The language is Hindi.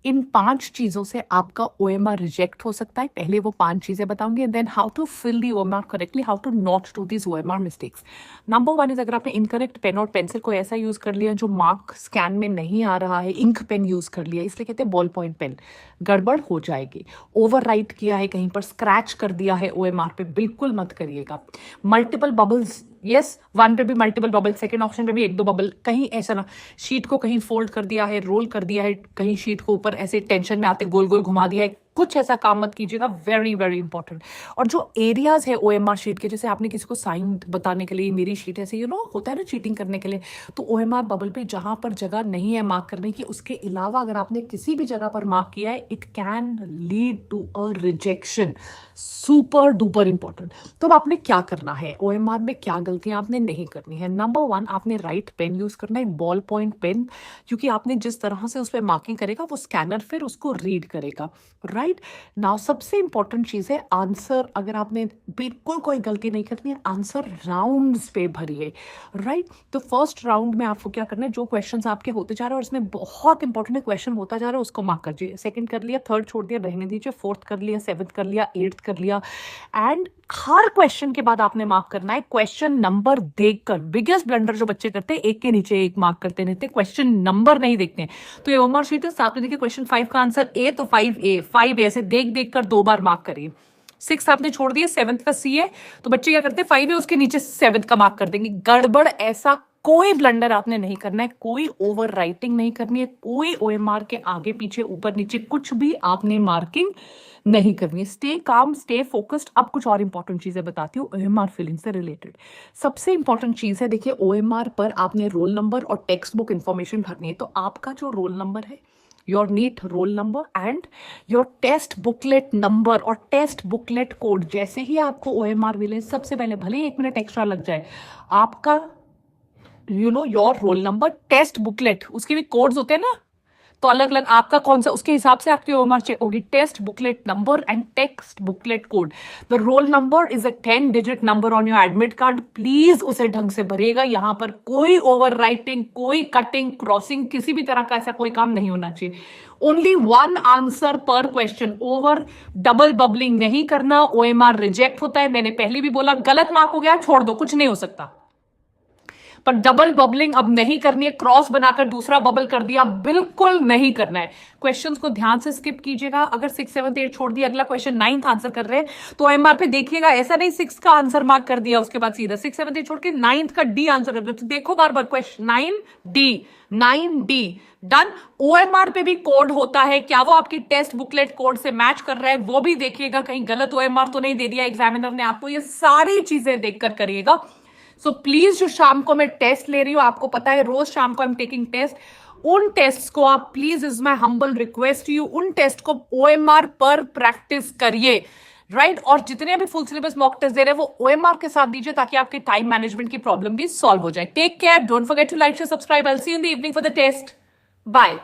इन 5 चीज़ों से आपका OMR रिजेक्ट हो सकता है। पहले वो 5 चीज़ें बताऊंगी and then how to fill the OMR correctly, how to not do this OMR mistakes. Number 1 is, अगर आपने इनकरेक्ट पेन और पेंसिल को ऐसा यूज़ कर लिया जो मार्क स्कैन में नहीं आ रहा है, इंक पेन यूज़ कर लिया, इसलिए कहते हैं बॉल पॉइंट पेन, गड़बड़ हो जाएगी। ओवर राइट किया है, कहीं पर स्क्रैच कर दिया है OMR पे, बिल्कुल मत करिएगा। मल्टीपल बबल्स, यस, 1 पे भी मल्टीपल बबल, सेकंड ऑप्शन पे भी 1-2 बबल, कहीं ऐसा ना शीट को कहीं फोल्ड कर दिया है, रोल कर दिया है, कहीं शीट को ऊपर ऐसे टेंशन में आते गोल गोल घुमा दिया है, कुछ ऐसा काम मत कीजिएगा। Very very important. और जो एरियाज है OMR शीट के, जैसे आपने किसी को साइन बताने के लिए मेरी शीट ऐसे होता है ना चीटिंग करने के लिए, तो OMR बबल पे जहां पर जगह नहीं है मार्क करने की, उसके अलावा अगर आपने किसी भी जगह पर मार्क किया है, it can lead to a rejection. Super duper important. तो अब आपने क्या करना है, OMR में क्या गलतियां आपने नहीं करनी है। नंबर 1, आपने राइट पेन यूज करना है, बॉल पॉइंट पेन, क्योंकि आपने जिस तरह से उस पर मार्किंग करेगा वो स्कैनर फिर उसको रीड करेगा। राइट नाउ सबसे इंपॉर्टेंट चीज है आंसर। अगर आपने बिल्कुल कोई गलती नहीं करनी है, आंसर राउंड्स पे भरिए। राइट तो फर्स्ट राउंड में आपको क्या करना है, जो क्वेश्चंस आपके होते जा रहे हैं और इसमें बहुत इंपॉर्टेंट है क्वेश्चन होता जा रहा है, उसको मार्क करिए। सेकंड कर लिया, थर्ड छोड़ दिया, रहने दीजिए, फोर्थ कर लिया, सेवंथ कर लिया, एट्थ कर लिया, एंड हर क्वेश्चन के बाद आपने मार्क करना है क्वेश्चन नंबर देखकर। बिगेस्ट ब्लंडर जो बच्चे करते हैं, एक के नीचे एक मार्क करते रहते हैं, क्वेश्चन नंबर नहीं देखते हैं। तो ये OMR शीट है, आपने देखिए क्वेश्चन 5 का आंसर ए, तो 5A ऐसे देख देख कर 2 बार मार्क करिए। 6 आपने छोड़ दिया, 7th का C है, तो बच्चे क्या करते हैं, 5 है उसके नीचे 7th का मार्क कर देंगे। गड़बड़, ऐसा कोई ब्लंडर आपने नहीं करना है, कोई ओवर राइटिंग नहीं करनी है, कोई OMR के आगे पीछे ऊपर नीचे कुछ भी आपने मार्किंग नहीं करनी है। Stay calm, stay focused. अब कुछ और इंपॉर्टेंट चीजें बताती हूँ OMR फिलिंग से रिलेटेड। सबसे इंपॉर्टेंट चीज है, देखिए OMR पर आपने रोल नंबर और टेक्स्ट बुक इंफॉर्मेशन भरनी है। तो आपका जो रोल नंबर है, your NEET roll number and your test booklet number और टेस्ट बुकलेट कोड, जैसे ही आपको OMR मिले, सबसे पहले भले ही 1 मिनट एक्स्ट्रा लग जाए, आपका your roll number, test booklet, उसके भी कोड्स होते हैं ना, तो अलग अलग आपका कौन सा, उसके हिसाब से आपकी OMR चेक होगी। Test booklet number and text booklet code. The roll number is a 10-digit number on your admit card. Please उसे ढंग से भरिएगा। यहां पर कोई ओवर राइटिंग, कोई कटिंग, क्रॉसिंग, किसी भी तरह का ऐसा कोई काम नहीं होना चाहिए। ओनली 1 आंसर पर क्वेश्चन। ओवर डबल बबलिंग नहीं करना, OMR रिजेक्ट होता है। मैंने पहले भी बोला, गलत मार्क हो गया छोड़ दो, कुछ नहीं हो सकता, पर डबल बबलिंग अब नहीं करनी है। क्रॉस बनाकर दूसरा बबल कर दिया, बिल्कुल नहीं करना है। क्वेश्चंस को ध्यान से स्किप कीजिएगा। अगर 6, 7, 8 छोड़ दिया, अगला क्वेश्चन 9th आंसर कर रहे हैं, तो OMR पे देखिएगा, ऐसा नहीं 6 का आंसर मार्क कर दिया उसके बाद सीधा 6, 7, 8 छोड़ के 9th का D आंसर कर दिया। तो देखो बार बार क्वेश्चन 9D डन। OMR पे भी कोड होता है, क्या वो आपकी टेस्ट बुकलेट कोड से मैच कर रहा है, वो भी देखिएगा, कहीं गलत OMR तो नहीं दे दिया एग्जामिनर ने आपको। ये सारी चीजें देखकर करिएगा। सो प्लीज, जो शाम को मैं टेस्ट ले रही हूँ, आपको पता है रोज शाम को आई एम टेकिंग टेस्ट, उन टेस्ट को आप please, is my humble request you, उन टेस्ट को OMR पर प्रैक्टिस करिए। राइट और जितने भी फुल सिलेबस मॉक टेस्ट दे रहे हैं वो OMR के साथ दीजिए, ताकि आपके टाइम मैनेजमेंट की प्रॉब्लम भी सॉल्व हो जाए। Take care, don't forget to like, share, subscribe. I will see you in the evening for the test. Bye.